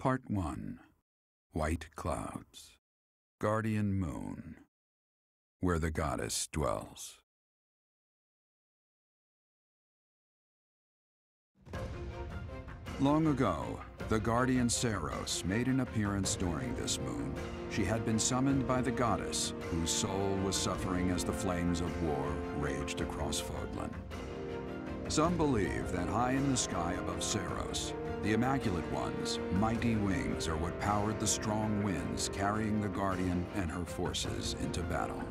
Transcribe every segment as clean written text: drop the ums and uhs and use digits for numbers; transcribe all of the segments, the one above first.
Part 1. White Clouds. Guardian Moon. Where the goddess dwells. Long ago, the guardian Saros made an appearance during this moon. She had been summoned by the goddess, whose soul was suffering as the flames of war raged across Fodlan. Some believe that high in the sky above Saros, the Immaculate One's mighty wings are what powered the strong winds carrying the Guardian and her forces into battle.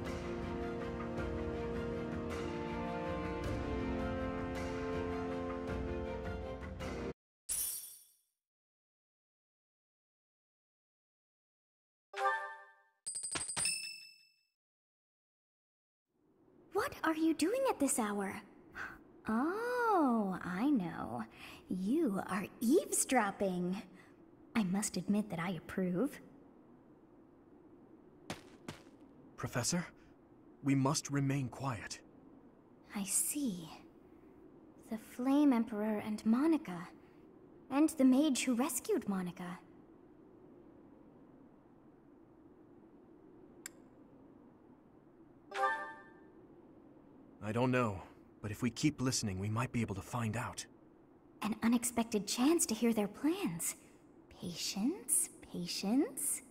What are you doing at this hour? Oh, I know. You are eavesdropping. I must admit that I approve. Professor, we must remain quiet. I see. The Flame Emperor and Monica. And the mage who rescued Monica. I don't know, but if we keep listening, we might be able to find out. An unexpected chance to hear their plans. Patience, patience.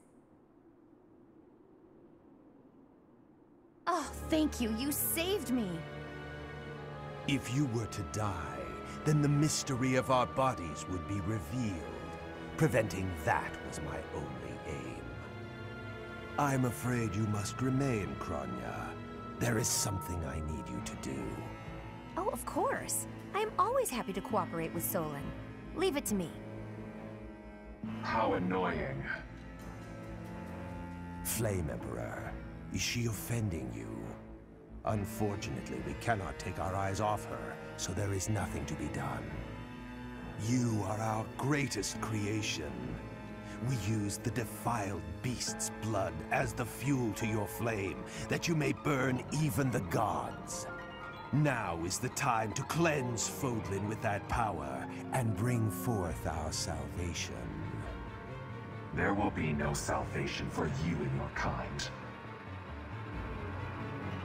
Oh, thank you. You saved me. If you were to die, then the mystery of our bodies would be revealed. Preventing that was my only aim. I'm afraid you must remain, Kronya. There is something I need you to do. Oh, of course. I am always happy to cooperate with Solon. Leave it to me. How annoying. Flame Emperor, is she offending you? Unfortunately, we cannot take our eyes off her, so there is nothing to be done. You are our greatest creation. We use the defiled beast's blood as the fuel to your flame, that you may burn even the gods. Now is the time to cleanse Fodlan with that power and bring forth our salvation. There will be no salvation for you and your kind.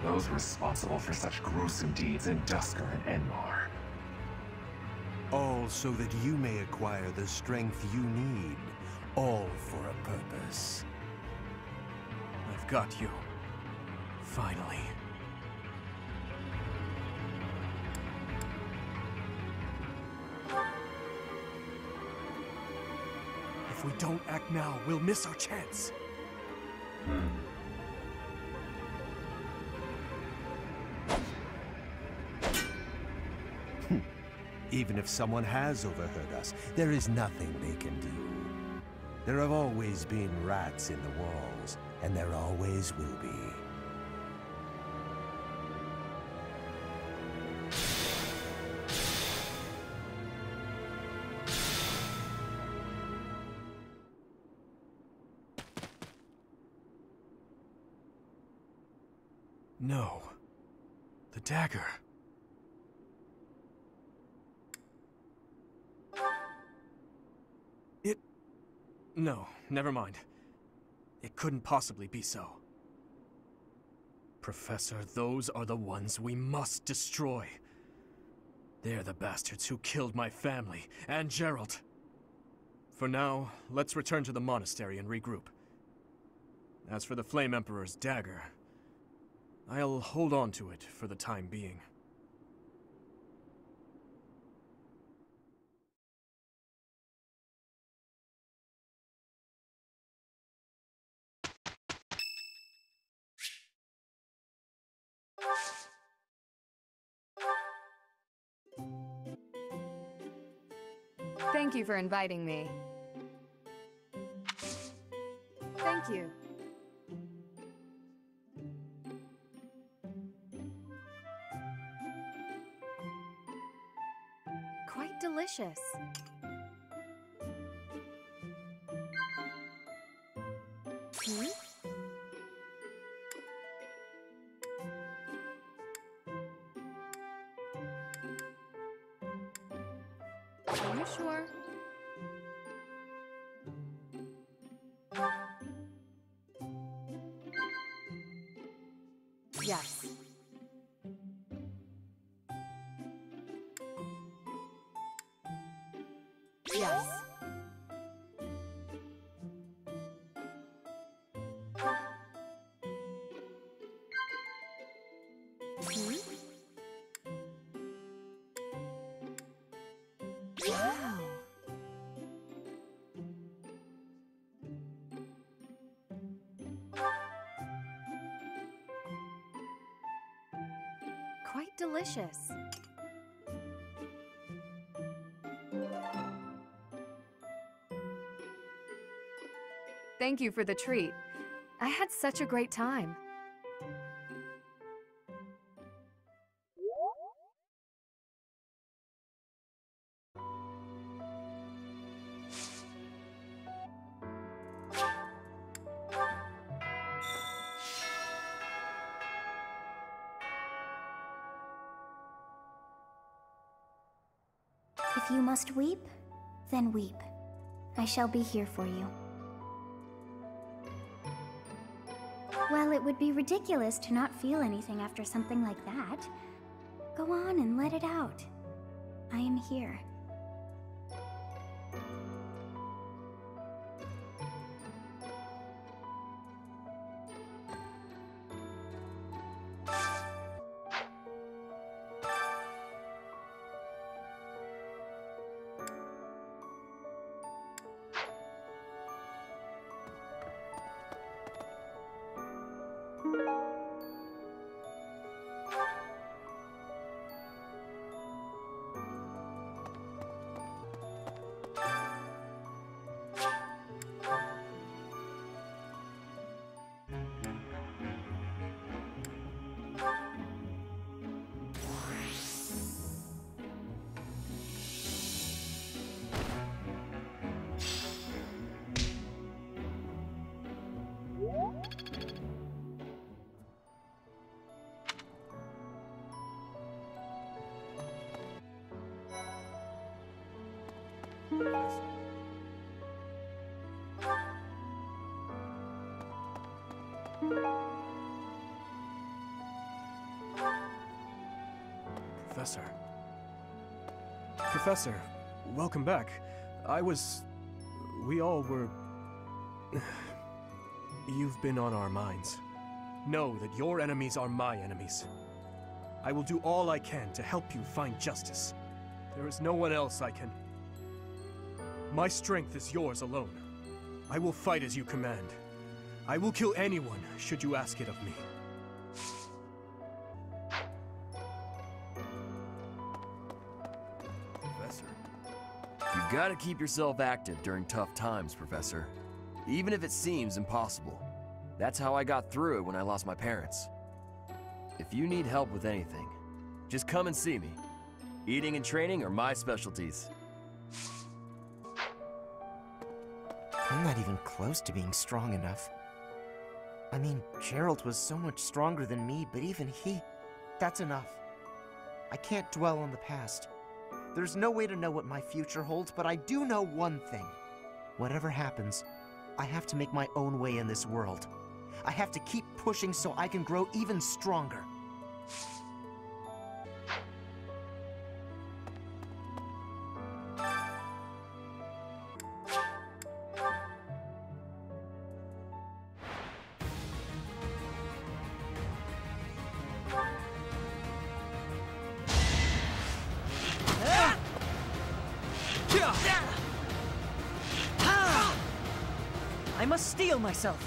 Those responsible for such gruesome deeds in Dusker and Enmar. All so that you may acquire the strength you need. All for a purpose. I've got you. Finally. If we don't act now, we'll miss our chance. Even if someone has overheard us, there is nothing they can do. There have always been rats in the walls, and there always will be. No. The dagger. No, never mind. It couldn't possibly be so. Professor, those are the ones we must destroy. They're the bastards who killed my family, and Gerald. For now, let's return to the monastery and regroup. As for the Flame Emperor's dagger, I'll hold on to it for the time being. Thank you for inviting me. Thank you. Quite delicious. Hmm? Are you sure? Yes. Hmm? Wow. Quite delicious. Thank you for the treat. I had such a great time. If you must weep, then weep. I shall be here for you. Well, it would be ridiculous to not feel anything after something like that. Go on and let it out. I am here. Professor. Professor, welcome back. We all were... You've been on our minds. Know that your enemies are my enemies. I will do all I can to help you find justice. There is no one else I can... My strength is yours alone. I will fight as you command. I will kill anyone, should you ask it of me. Professor. You gotta keep yourself active during tough times, Professor. Even if it seems impossible. That's how I got through it when I lost my parents. If you need help with anything, just come and see me. Eating and training are my specialties. I'm not even close to being strong enough. I mean, Gerald was so much stronger than me, but even that's enough. I can't dwell on the past. There's no way to know what my future holds, but I do know one thing. Whatever happens, I have to make my own way in this world. I have to keep pushing so I can grow even stronger. I must steel myself.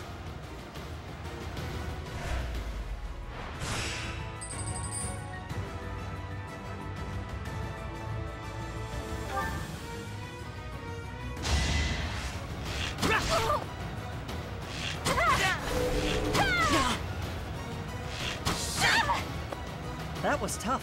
That was tough.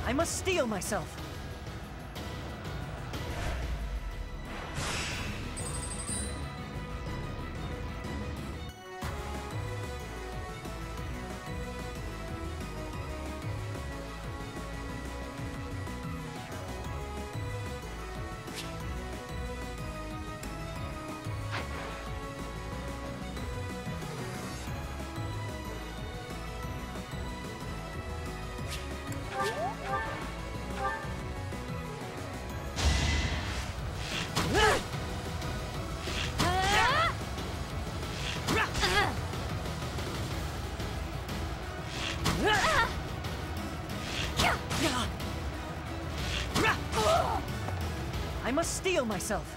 I must steel myself. I must steel myself.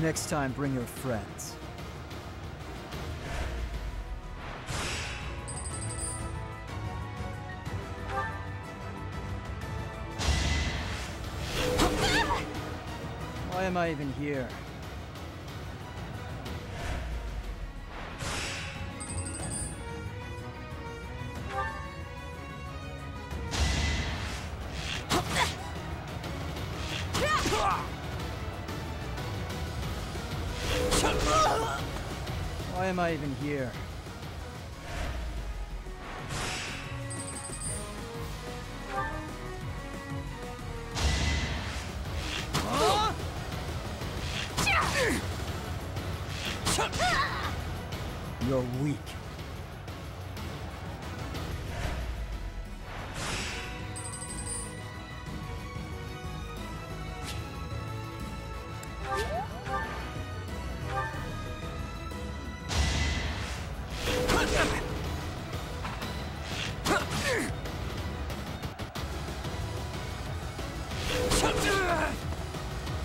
Next time, bring your friends. Why am I even here? Why am I even here? You're weak.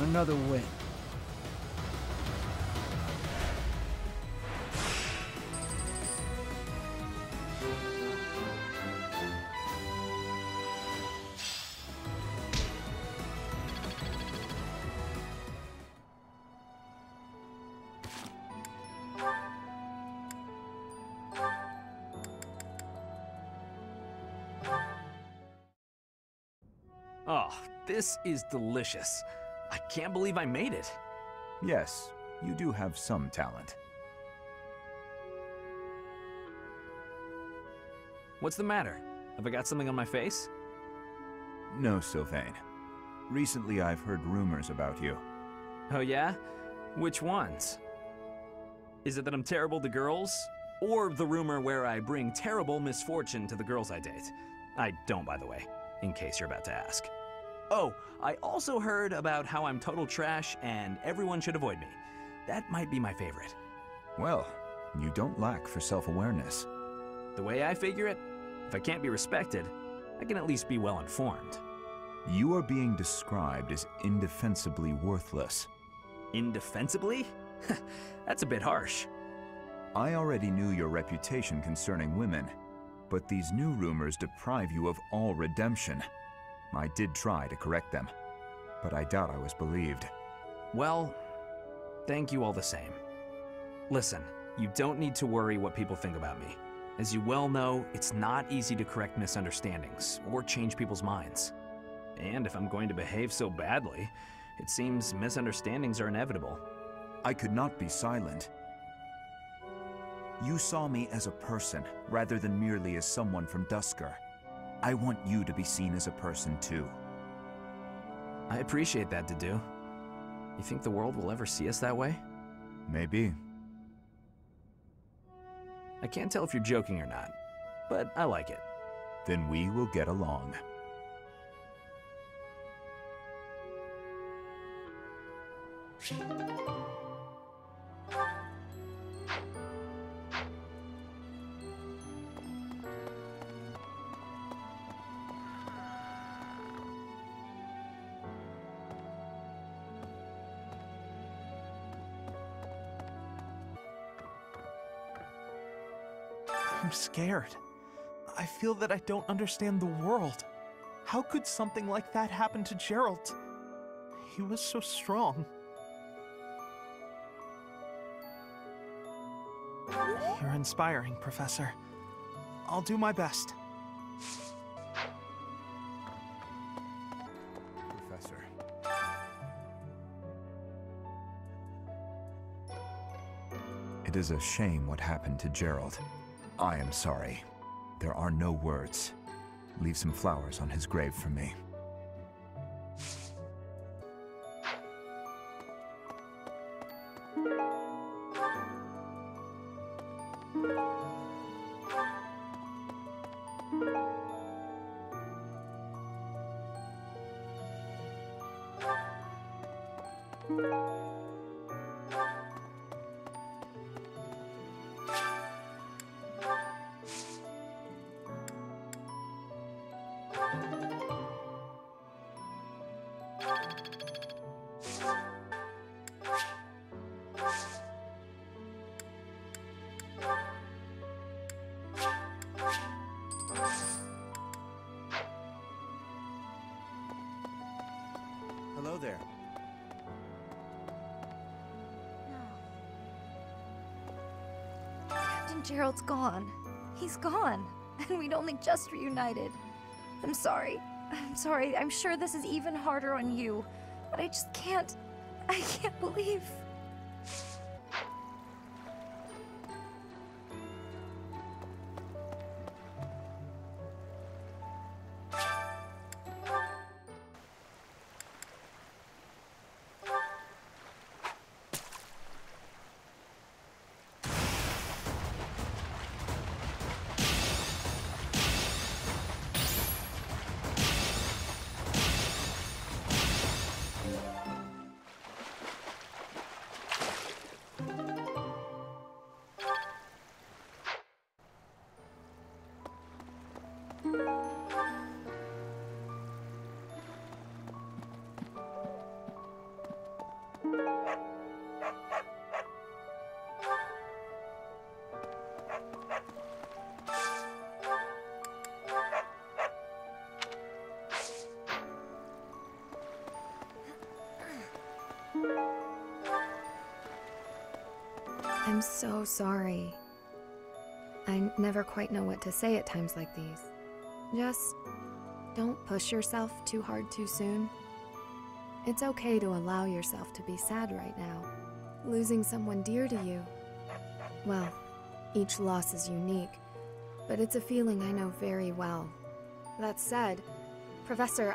Another win. Oh, this is delicious. I can't believe I made it. Yes, you do have some talent. What's the matter? Have I got something on my face? No, Sylvain. Recently I've heard rumors about you. Oh yeah? Which ones? Is it that I'm terrible to girls? Or the rumor where I bring terrible misfortune to the girls I date? I don't, by the way, in case you're about to ask. Oh, I also heard about how I'm total trash and everyone should avoid me. That might be my favorite. Well, you don't lack for self-awareness. The way I figure it, if I can't be respected, I can at least be well informed. You are being described as indefensibly worthless. Indefensibly? That's a bit harsh. I already knew your reputation concerning women, but these new rumors deprive you of all redemption. I did try to correct them, but I doubt I was believed. Well, thank you all the same. Listen, you don't need to worry what people think about me. As you well know, it's not easy to correct misunderstandings or change people's minds. And if I'm going to behave so badly, it seems misunderstandings are inevitable. I could not be silent. You saw me as a person, rather than merely as someone from Dusker. I want you to be seen as a person, too. I appreciate that, Dedue. You think the world will ever see us that way? Maybe. I can't tell if you're joking or not, but I like it. Then we will get along. I'm scared. I feel that I don't understand the world. How could something like that happen to Geralt? He was so strong. You're inspiring, Professor. I'll do my best. Professor. It is a shame what happened to Gerald. I am sorry. There are no words. Leave some flowers on his grave for me. Hello there. Captain Gerald's gone. He's gone. And we'd only just reunited. I'm sorry. I'm sorry. I'm sure this is even harder on you. But I just can't... I can't believe... I'm so sorry. I never quite know what to say at times like these. Just don't push yourself too hard too soon. It's okay to allow yourself to be sad right now. Losing someone dear to you. Well, each loss is unique, but it's a feeling I know very well. That said, Professor,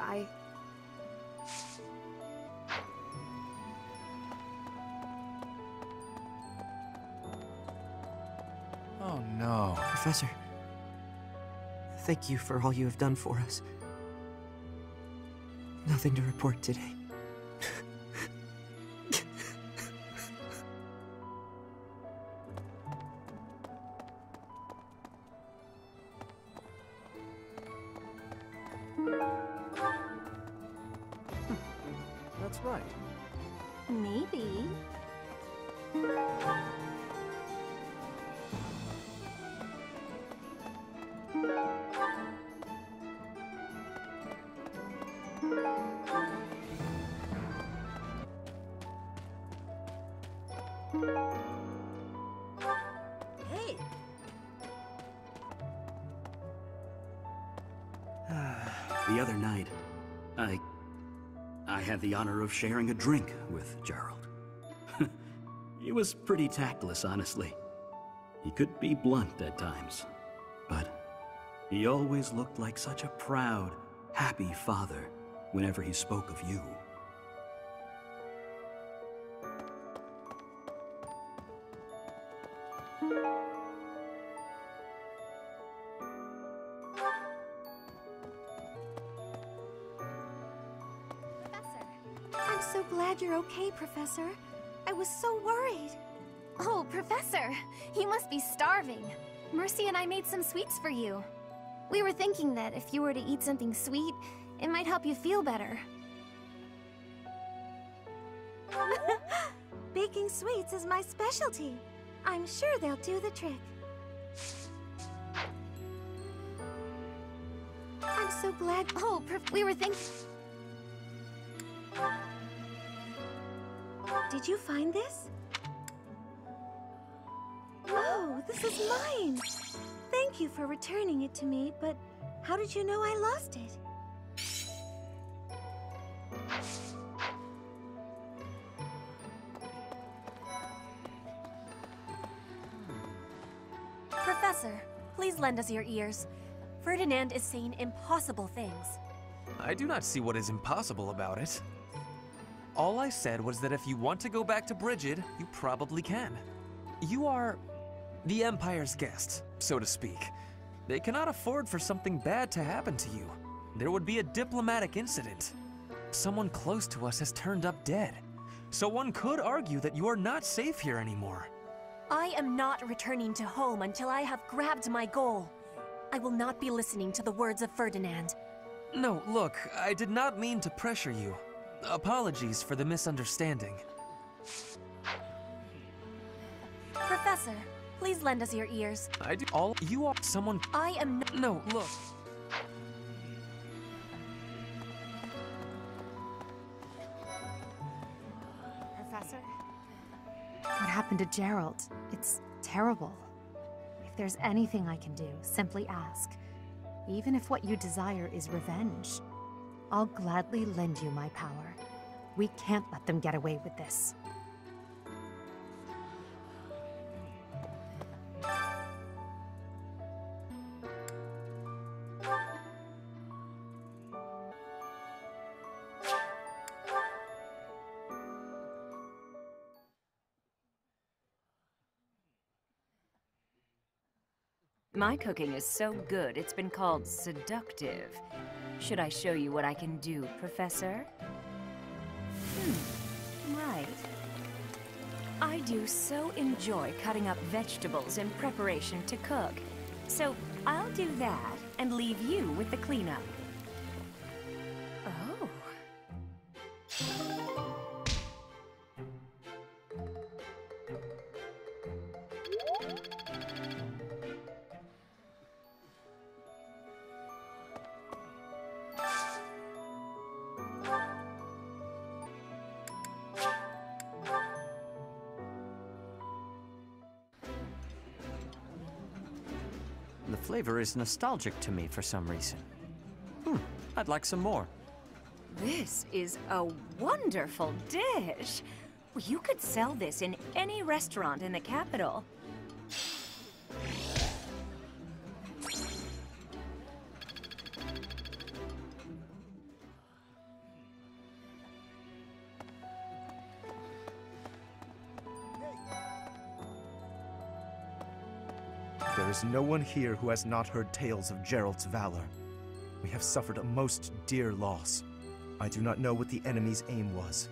Oh no. Professor, thank you for all you have done for us. Nothing to report today. That's right. Maybe. Hey! The other night, I had the honor of sharing a drink with Gerald. He was pretty tactless, honestly. He could be blunt at times, but he always looked like such a proud, happy father whenever he spoke of you. I'm so glad you're okay, Professor. I was so worried. Oh, Professor, you must be starving. Mercy and I made some sweets for you. We were thinking that if you were to eat something sweet, it might help you feel better. Baking sweets is my specialty. I'm sure they'll do the trick. I'm so glad. Oh, we were thinking. Did you find this? Oh, this is mine. Thank you for returning it to me, but how did you know I lost it? Professor, please lend us your ears. Ferdinand is saying impossible things. I do not see what is impossible about it. All I said was that if you want to go back to Brigid, you probably can. You are the Empire's guest, so to speak. They cannot afford for something bad to happen to you. There would be a diplomatic incident. Someone close to us has turned up dead. So one could argue that you are not safe here anymore. I am not returning to home until I have grabbed my goal. I will not be listening to the words of Ferdinand. No, look, I did not mean to pressure you. Apologies for the misunderstanding. Professor, please lend us your ears. I do. You are someone. I am no, look. Professor? What happened to Gerald? It's terrible. If there's anything I can do, simply ask. Even if what you desire is revenge, I'll gladly lend you my power. We can't let them get away with this. My cooking is so good, it's been called seductive. Should I show you what I can do, Professor? Right. I do so enjoy cutting up vegetables in preparation to cook. So I'll do that and leave you with the cleanup. Oh. The flavor is nostalgic to me for some reason. I'd like some more. This is a wonderful dish. You could sell this in any restaurant in the capital. There is no one here who has not heard tales of Gerald's valor. We have suffered a most dear loss. I do not know what the enemy's aim was,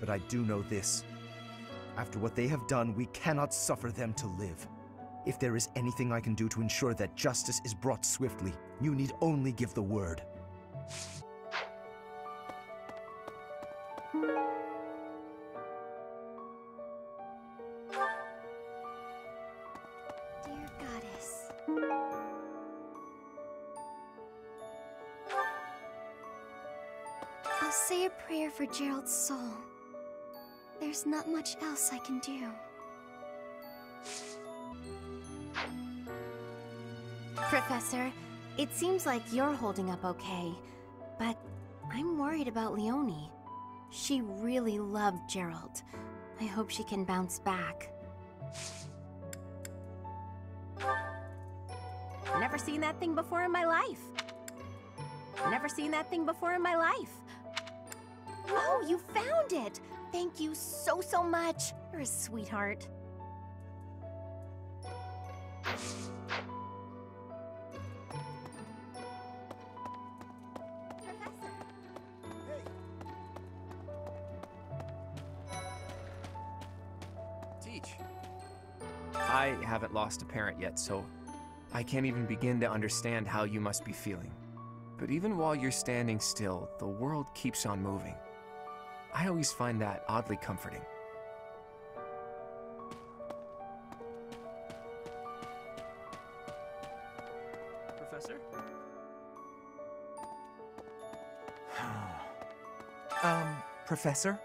but I do know this. After what they have done, we cannot suffer them to live. If there is anything I can do to ensure that justice is brought swiftly, you need only give the word. Dear Goddess. I'll say a prayer for Gerald's soul. There's not much else I can do. Professor, it seems like you're holding up okay, but I'm worried about Leonie. She really loved Gerald. I hope she can bounce back. Never seen that thing before in my life. Never seen that thing before in my life. Oh, you found it! Thank you so, so much. You're a sweetheart. age. I haven't lost a parent yet, so I can't even begin to understand how you must be feeling. But even while you're standing still, the world keeps on moving. I always find that oddly comforting. Professor? Professor?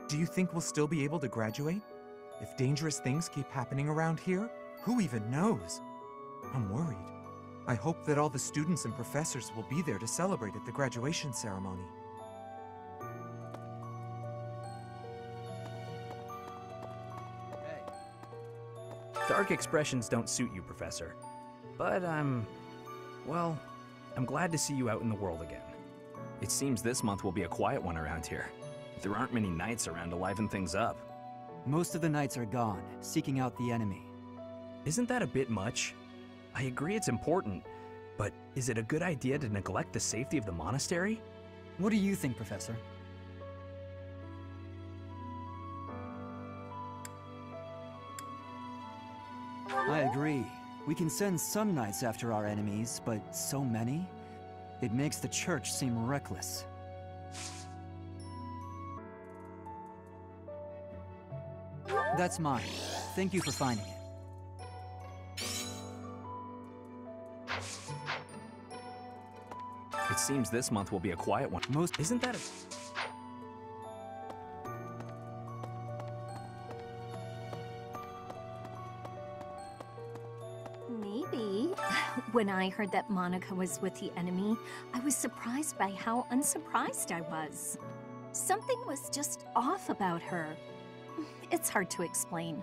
Do you think we'll still be able to graduate? If dangerous things keep happening around here, who even knows? I'm worried. I hope that all the students and professors will be there to celebrate at the graduation ceremony. Dark expressions don't suit you, Professor. But well, I'm glad to see you out in the world again. It seems this month will be a quiet one around here. There aren't many knights around to liven things up. Most of the knights are gone, seeking out the enemy. Isn't that a bit much? I agree it's important, but is it a good idea to neglect the safety of the monastery? What do you think, Professor? I agree. We can send some knights after our enemies, but so many? It makes the church seem reckless. That's mine. Thank you for finding it. It seems this month will be a quiet one. Isn't that a... Maybe. When I heard that Monica was with the enemy, I was surprised by how unsurprised I was. Something was just off about her. It's hard to explain.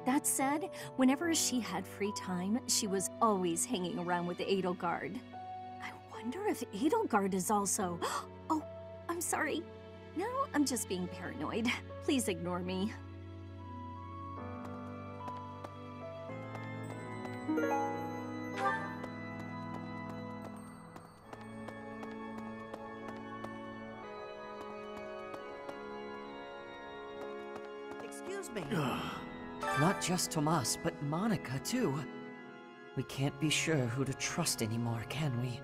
That said, whenever she had free time, she was always hanging around with Edelgard. I wonder if Edelgard is also... Oh, I'm sorry. No, I'm just being paranoid. Please ignore me. Excuse me. Not just Tomas, but Monica, too. We can't be sure who to trust anymore, can we?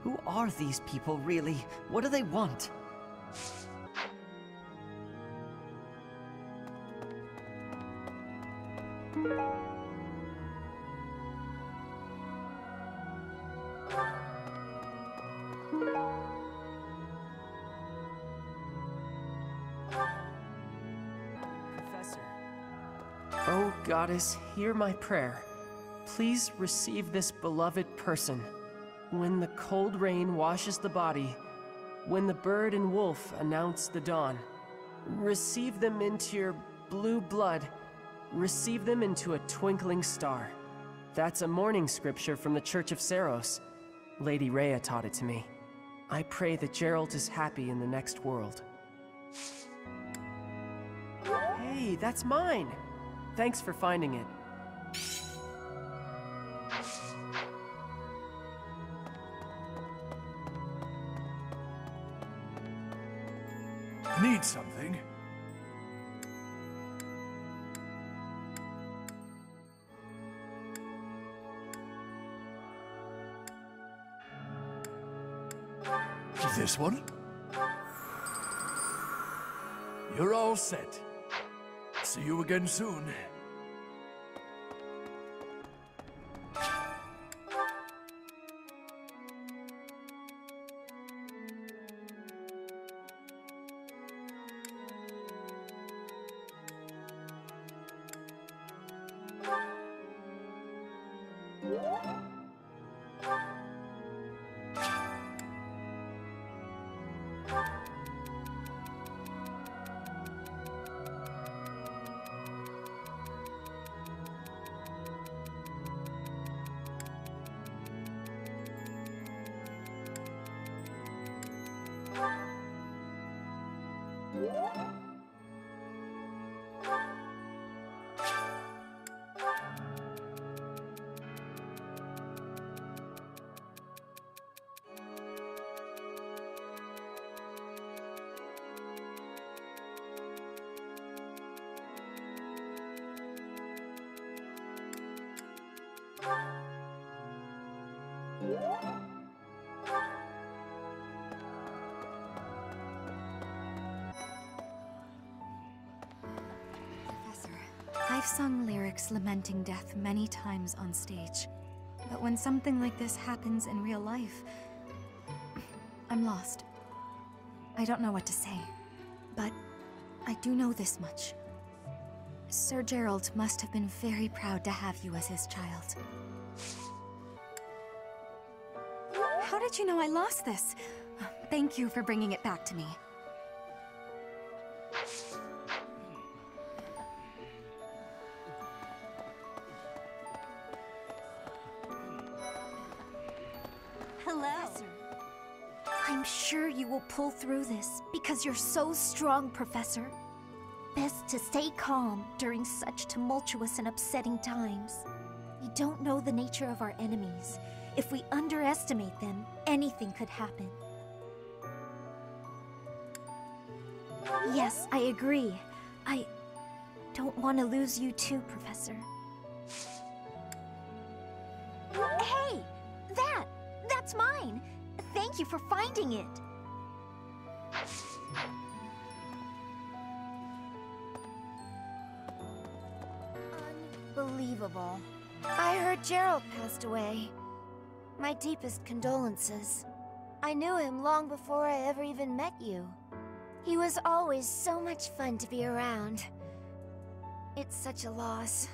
Who are these people, really? What do they want? Oh, Goddess, hear my prayer. Please receive this beloved person. When the cold rain washes the body, when the bird and wolf announce the dawn, receive them into your blue blood, receive them into a twinkling star. That's a morning scripture from the Church of Saros. Lady Rhea taught it to me. I pray that Geralt is happy in the next world. Hey, that's mine! Thanks for finding it. Need something? This one? You're all set. See you again soon. Professor, I've sung lyrics lamenting death many times on stage. But when something like this happens in real life, I'm lost. I don't know what to say. But I do know this much. Sir Gerald must have been very proud to have you as his child. How did you know I lost this? Thank you for bringing it back to me. Hello. I'm sure you will pull through this because you're so strong, Professor. Best to stay calm during such tumultuous and upsetting times. We don't know the nature of our enemies. If we underestimate them, anything could happen. Yes, I agree. I don't want to lose you too, Professor. Hey! That's mine! Thank you for finding it! Unbelievable. I heard Gerald passed away. My deepest condolences. I knew him long before I ever even met you. He was always so much fun to be around. It's such a loss.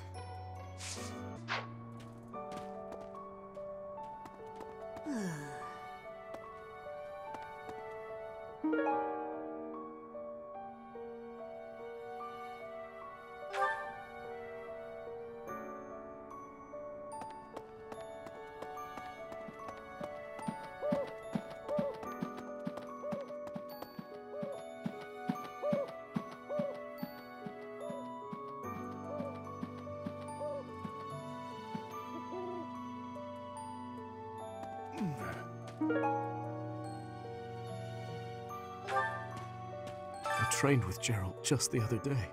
I trained with Gerald just the other day.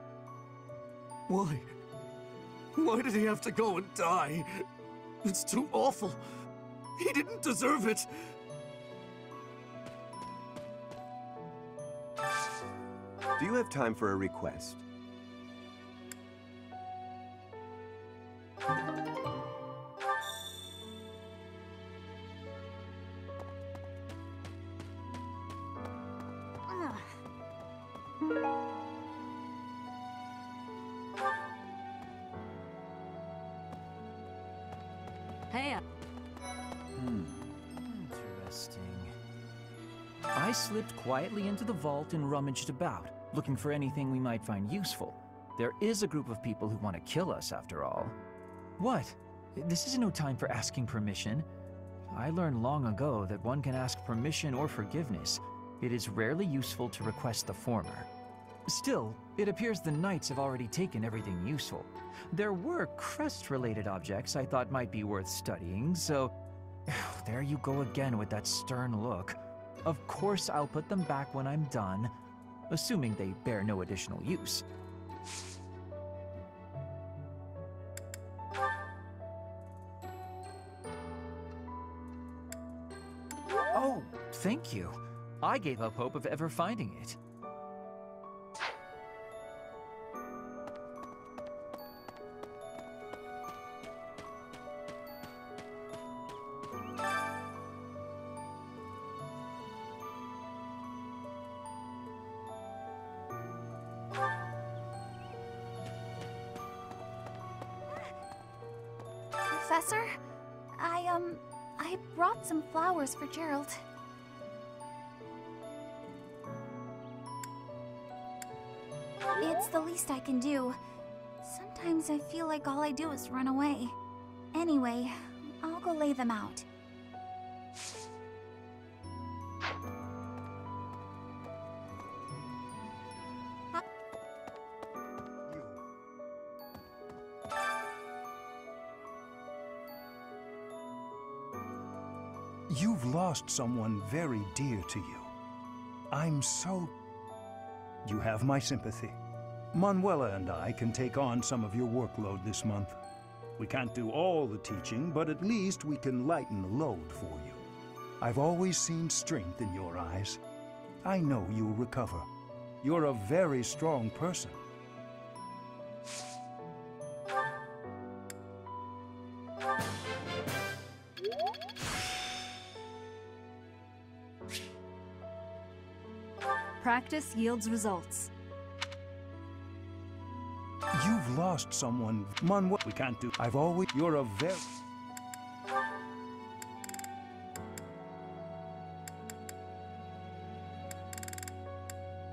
Why? Why did he have to go and die? It's too awful. He didn't deserve it. Do you have time for a request? Hey. Interesting. I slipped quietly into the vault and rummaged about, looking for anything we might find useful. There is a group of people who want to kill us, after all. What? This is no time for asking permission. I learned long ago that one can ask permission or forgiveness. It is rarely useful to request the former. Still, it appears the knights have already taken everything useful. There were crest-related objects I thought might be worth studying, so... There you go again with that stern look. Of course I'll put them back when I'm done, assuming they bear no additional use. Oh, thank you. I gave up hope of ever finding it. Professor, I brought some flowers for Gerald. It's the least I can do. Sometimes I feel like all I do is run away. Anyway, I'll go lay them out. You've lost someone very dear to you. I'm so... You have my sympathy. Manuela and I can take on some of your workload this month. We can't do all the teaching, but at least we can lighten the load for you. I've always seen strength in your eyes. I know you'll recover. You're a very strong person. Practice yields results. You've lost someone. Mon, we can't do. I've always. You're a very.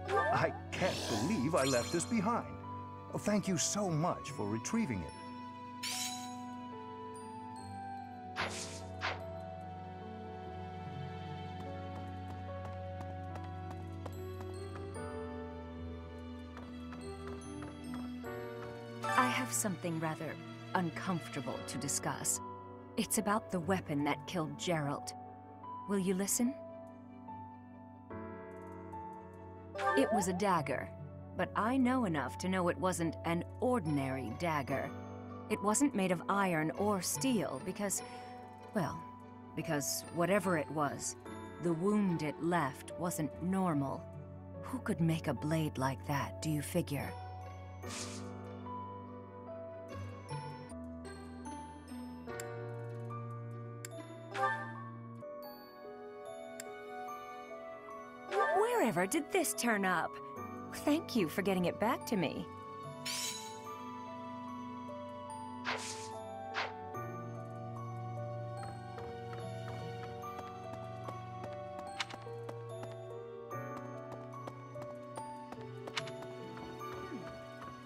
I can't believe I left this behind. Oh, thank you so much for retrieving it. I have something rather uncomfortable to discuss. It's about the weapon that killed Gerald. Will you listen? It was a dagger, but I know enough to know it wasn't an ordinary dagger. It wasn't made of iron or steel because, well, because whatever it was, the wound it left wasn't normal. Who could make a blade like that, do you figure? Wherever did this turn up? Thank you for getting it back to me.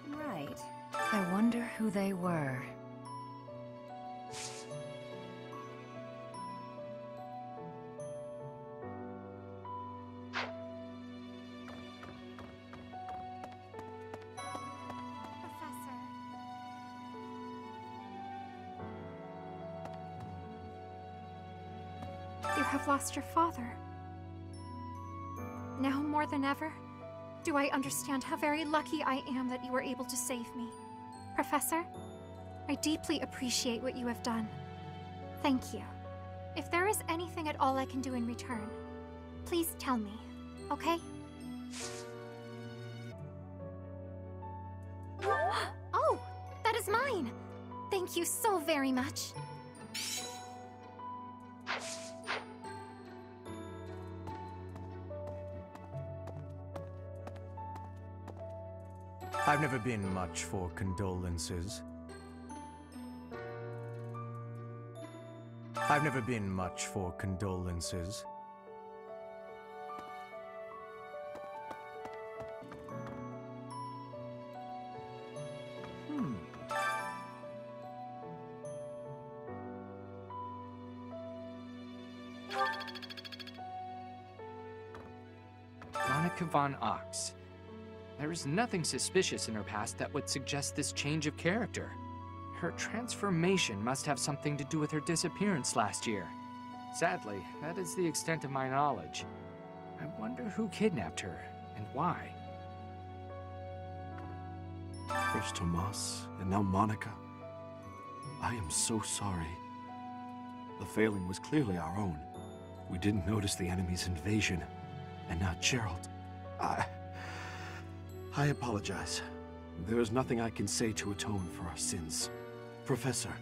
Right. I wonder who they were. You have lost your father. Now more than ever, do I understand how very lucky I am that you were able to save me. Professor, I deeply appreciate what you have done. Thank you. If there is anything at all I can do in return, please tell me, okay? Oh, that is mine! Thank you so very much. I've never been much for condolences. I've never been much for condolences. Monica von Ox. There is nothing suspicious in her past that would suggest this change of character. Her transformation must have something to do with her disappearance last year. Sadly, that is the extent of my knowledge. I wonder who kidnapped her, and why. First Tomas, and now Monica. I am so sorry. The failing was clearly our own. We didn't notice the enemy's invasion, and now Gerald. I apologize. There is nothing I can say to atone for our sins. Professor,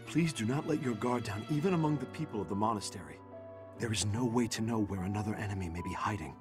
please do not let your guard down even among the people of the monastery. There is no way to know where another enemy may be hiding.